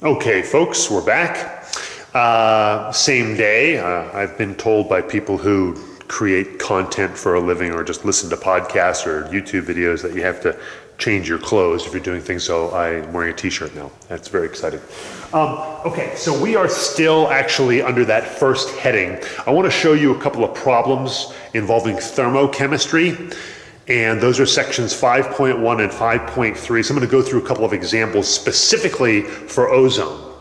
Okay, folks, we're back. Same day. I've been told by people who create content for a living or just listen to podcasts or YouTube videos that you have to change your clothes if you're doing things, so I'm wearing a t-shirt now. That's very exciting. Okay, so we are still actually under that first heading. I want to show you a couple of problems involving thermochemistry. And those are sections 5.1 and 5.3. So I'm going to go through a couple of examples specifically for ozone.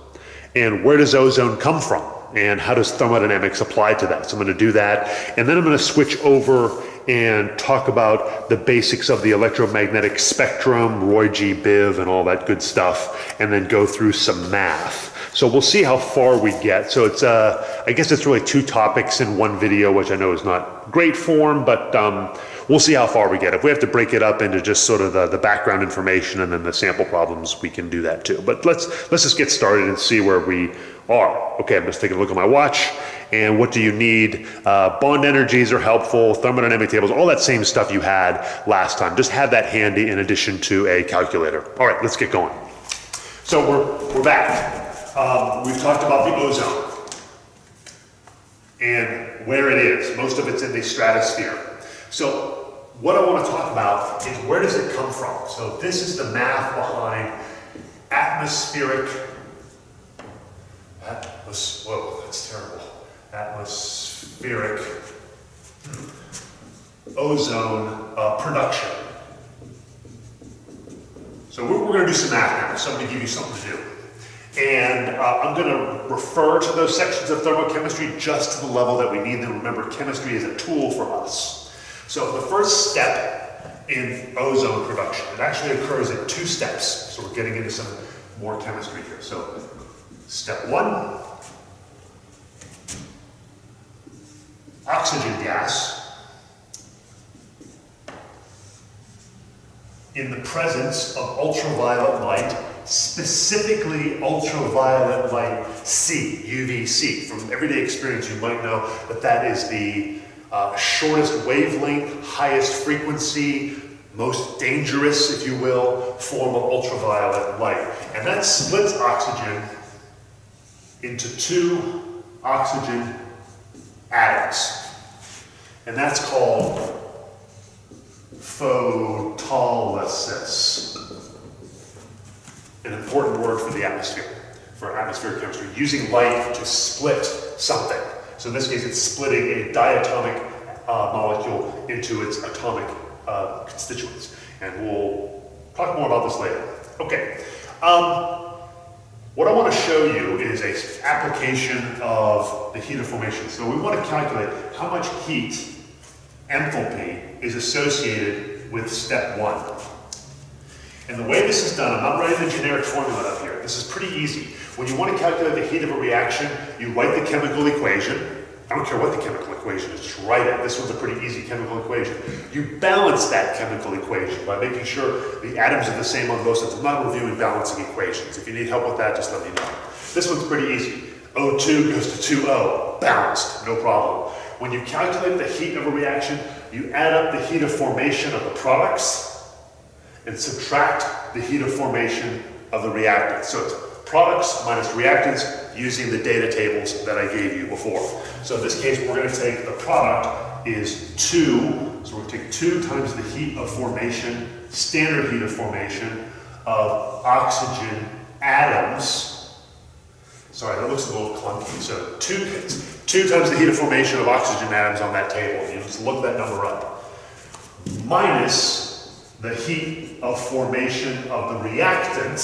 And where does ozone come from? And how does thermodynamics apply to that? So I'm going to do that. And then I'm going to switch over and talk about the basics of the electromagnetic spectrum, Roy G. Biv, and all that good stuff. And then go through some math. So we'll see how far we get. So it's, I guess it's really two topics in one video, which I know is not great form, but we'll see how far we get. If we have to break it up into just sort of the background information and then the sample problems, we can do that too. But let's just get started and see where we are. Okay, I'm just taking a look at my watch. And what do you need? Bond energies are helpful, thermodynamic tables, all that same stuff you had last time. Just have that handy in addition to a calculator. All right, let's get going. So we're back. We've talked about the ozone and where it is. Most of it's in the stratosphere. So what I want to talk about is where does it come from? So this is the math behind atmospheric, whoa, that's terrible. Atmospheric ozone production. So we're going to do some math now. So I'm going to give you something to do. And I'm going to refer to those sections of thermochemistry just to the level that we need them. Remember, chemistry is a tool for us. So the first step in ozone production, it actually occurs in two steps. So we're getting into some more chemistry here. So step one, oxygen gas in the presence of ultraviolet light, specifically ultraviolet light C, UVC. From everyday experience, you might know that that is the shortest wavelength, highest frequency, most dangerous, if you will, form of ultraviolet light. And that splits oxygen into two oxygen atoms. And that's called photolysis. An important word for the atmosphere, for atmospheric chemistry, using light to split something. So in this case, it's splitting a diatomic molecule into its atomic constituents. And we'll talk more about this later. Okay, what I want to show you is an application of the heat of formation. So we want to calculate how much heat, enthalpy, is associated with step one. And the way this is done, I'm not writing the generic formula up here. This is pretty easy. When you want to calculate the heat of a reaction, you write the chemical equation. I don't care what the chemical equation is, just write it. This one's a pretty easy chemical equation. You balance that chemical equation by making sure the atoms are the same on both sides. I'm not reviewing balancing equations. If you need help with that, just let me know. This one's pretty easy. O2 goes to 2O, balanced, no problem. When you calculate the heat of a reaction, you add up the heat of formation of the products and subtract the heat of formation of the reactants. So it's products minus reactants using the data tables that I gave you before. So in this case, we're going to take the product is 2, so we're going to take 2 times the heat of formation, standard heat of formation of oxygen atoms. Sorry, that looks a little clunky. So 2 times the heat of formation of oxygen atoms on that table. You just look that number up. Minus the heat of formation of the reactant,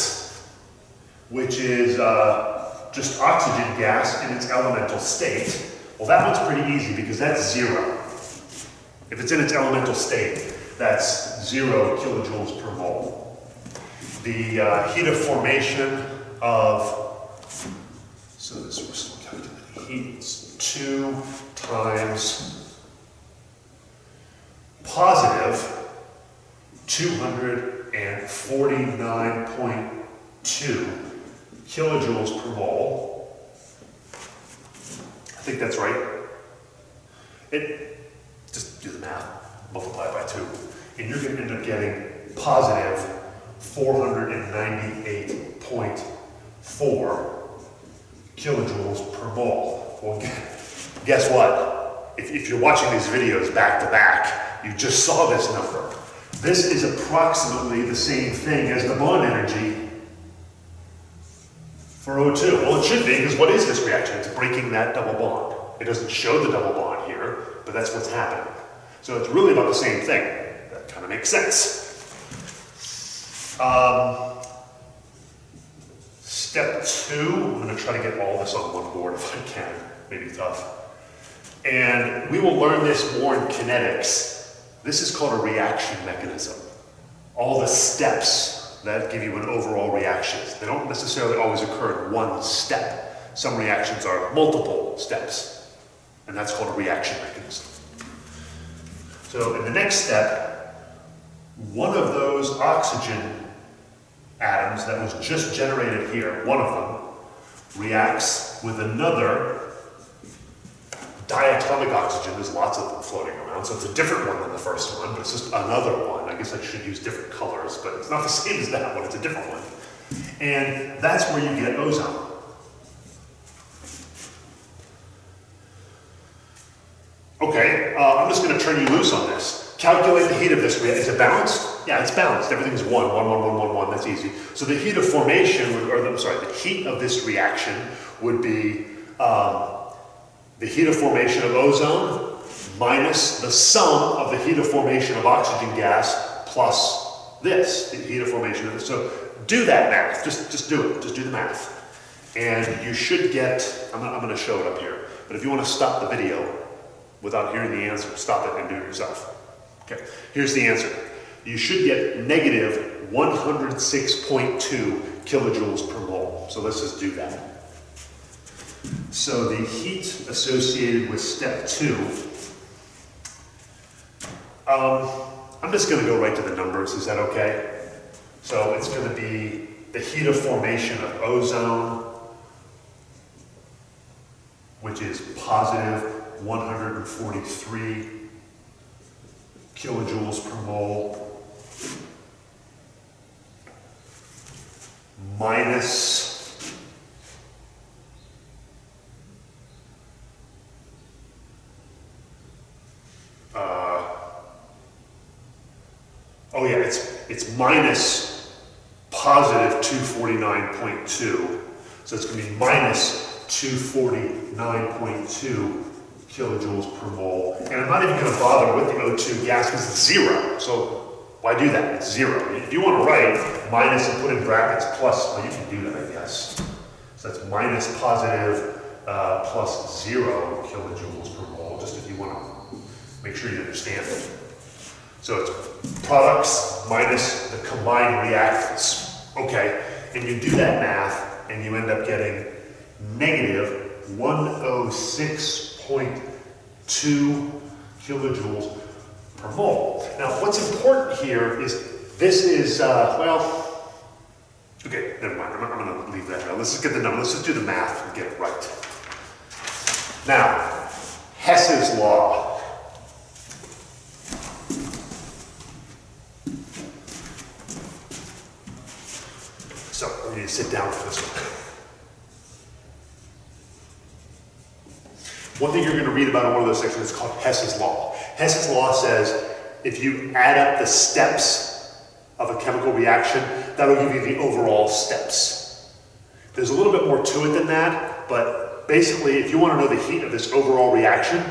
which is just oxygen gas in its elemental state. Well, that one's pretty easy because that's 0. If it's in its elemental state, that's 0 kilojoules per mole. The heat of formation of, so this we're still calculating heat, is 2 times positive 249.2 kilojoules per mole. I think that's right. Just do the math, multiply by 2, and you're going to end up getting positive 498.4 kilojoules per mole. Well, guess what? If you're watching these videos back to back, you just saw this number. This is approximately the same thing as the bond energy for O2. Well, it should be, because what is this reaction? It's breaking that double bond. It doesn't show the double bond here, but that's what's happening. So it's really about the same thing. That kind of makes sense. Step 2, I'm going to try to get all this on one board if I can. Maybe tough. And we will learn this more in kinetics. This is called a reaction mechanism. All the steps that give you an overall reaction. They don't necessarily always occur in one step. Some reactions are multiple steps, and that's called a reaction mechanism. So in the next step, one of those oxygen atoms that was just generated here, one of them, reacts with another diatomic oxygen. There's lots of them floating around, so it's a different one than the first one, but it's just another one. I guess I should use different colors, but it's not the same as that one, it's a different one. And that's where you get ozone. Okay, I'm just going to turn you loose on this. Calculate the heat of this reaction. Is it balanced? Yeah, it's balanced. Everything's 1, 1, 1, 1, 1, 1. That's easy. So the heat of formation, the heat of this reaction would be the heat of formation of ozone minus the sum of the heat of formation of oxygen gas plus this, the heat of formation of this. So do that math. Just do it. Just do the math. And you should get, I'm going to show it up here, but if you want to stop the video without hearing the answer, stop it and do it yourself. Okay, here's the answer. You should get negative 106.2 kilojoules per mole. So let's just do that. So the heat associated with step 2, I'm just going to go right to the numbers. Is that okay? So it's going to be the heat of formation of ozone, which is positive 143 kilojoules per mole, minus it's minus positive 249.2, so it's going to be minus 249.2 kilojoules per mole. And I'm not even going to bother with the O2 gas because it's 0. So why do that? It's 0. If you want to write minus and put in brackets plus, well, you can do that, I guess. So that's minus positive plus 0 kilojoules per mole, just if you want to make sure you understand it. So it's products minus the combined reactants. Okay, and you do that math and you end up getting negative 106.2 kilojoules per mole. Now, what's important here is this is, well, okay, never mind. I'm going to leave that now. Let's just get the number. Let's just do the math and get it right. Now, Hess's law. So, we need to sit down for this one. One thing you're going to read about in one of those sections is called Hess's law. Hess's law says if you add up the steps of a chemical reaction, that'll give you the overall steps. There's a little bit more to it than that, but basically if you want to know the heat of this overall reaction,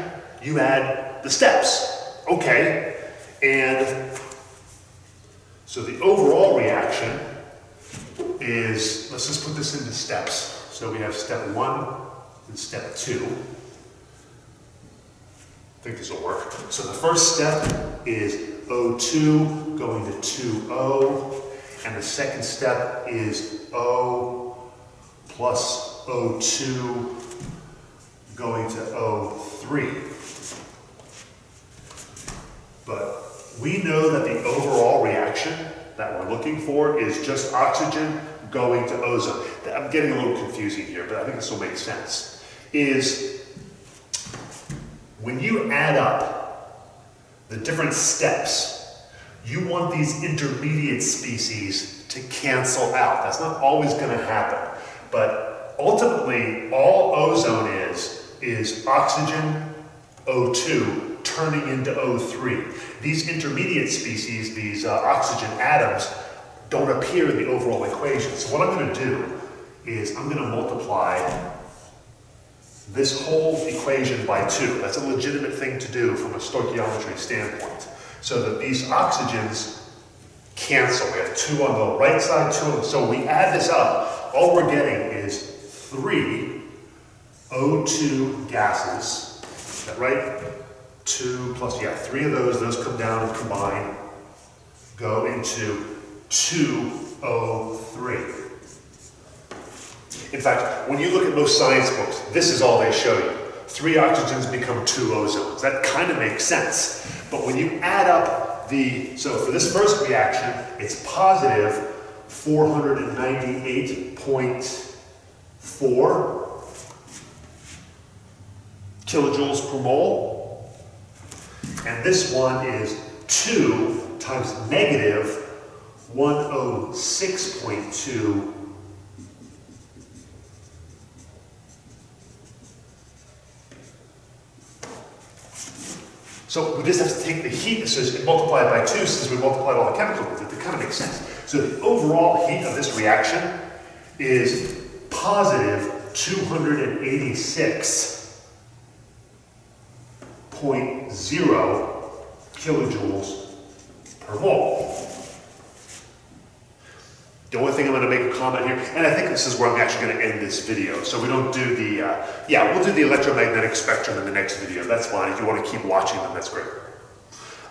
you add the steps. Okay, and so the overall reaction is, let's just put this into steps. So we have step 1 and step 2. I think this will work. So the first step is O2 going to 2O, and the second step is O plus O2 going to O3. But we know that the overall reaction that we're looking for is just oxygen going to ozone. I'm getting a little confusing here, but I think this will make sense. Is when you add up the different steps, you want these intermediate species to cancel out. That's not always going to happen. But ultimately, all ozone is oxygen, O2, turning into O3. These intermediate species, these oxygen atoms, don't appear in the overall equation. So what I'm going to do is I'm going to multiply this whole equation by 2. That's a legitimate thing to do from a stoichiometry standpoint. So that these oxygens cancel. We have 2 on the right side, 2 on the... So we add this up, all we're getting is 3 O2 gases. Is that right? 2 plus, yeah, 3 of those come down and combine, go into 2O3. In fact, when you look at most science books, this is all they show you. 3 oxygens become 2 ozones. That kind of makes sense. But when you add up so for this first reaction, it's positive 498.4 kilojoules per mole. And this one is 2 times negative 106.2 . So we just have to take the heat and multiply it by 2 since we multiplied all the chemicals with it. It kind of makes sense. So the overall heat of this reaction is positive 286.0 kilojoules per mole. The only thing I'm going to make a comment here, and I think this is where I'm actually going to end this video, so we don't do the, we'll do the electromagnetic spectrum in the next video. That's fine. If you want to keep watching them, that's great.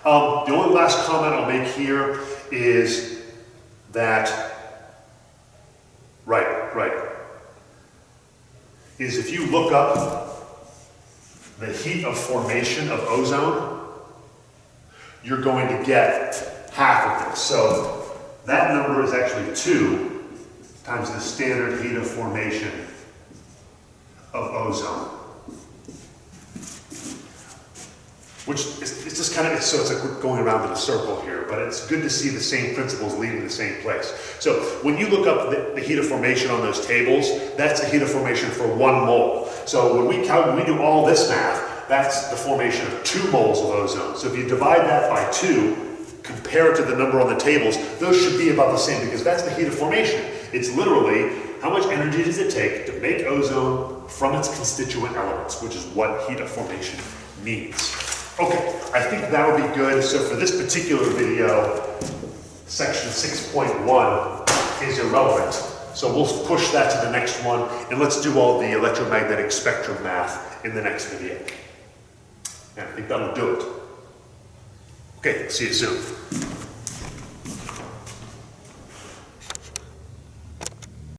The only last comment I'll make here is that, is if you look up the heat of formation of ozone, you're going to get half of this. So that number is actually 2 times the standard heat of formation of ozone. Which it's just kind of, so it's like we're going around in a circle here, but it's good to see the same principles leading to the same place. So when you look up the heat of formation on those tables, that's the heat of formation for 1 mole. So when we do all this math, that's the formation of 2 moles of ozone. So if you divide that by 2, compare it to the number on the tables, those should be about the same because that's the heat of formation. It's literally how much energy does it take to make ozone from its constituent elements, which is what heat of formation means. Okay, I think that'll be good. So for this particular video, section 6.1 is irrelevant. So we'll push that to the next one, and let's do all the electromagnetic spectrum math in the next video. And I think that'll do it. Okay, see you soon.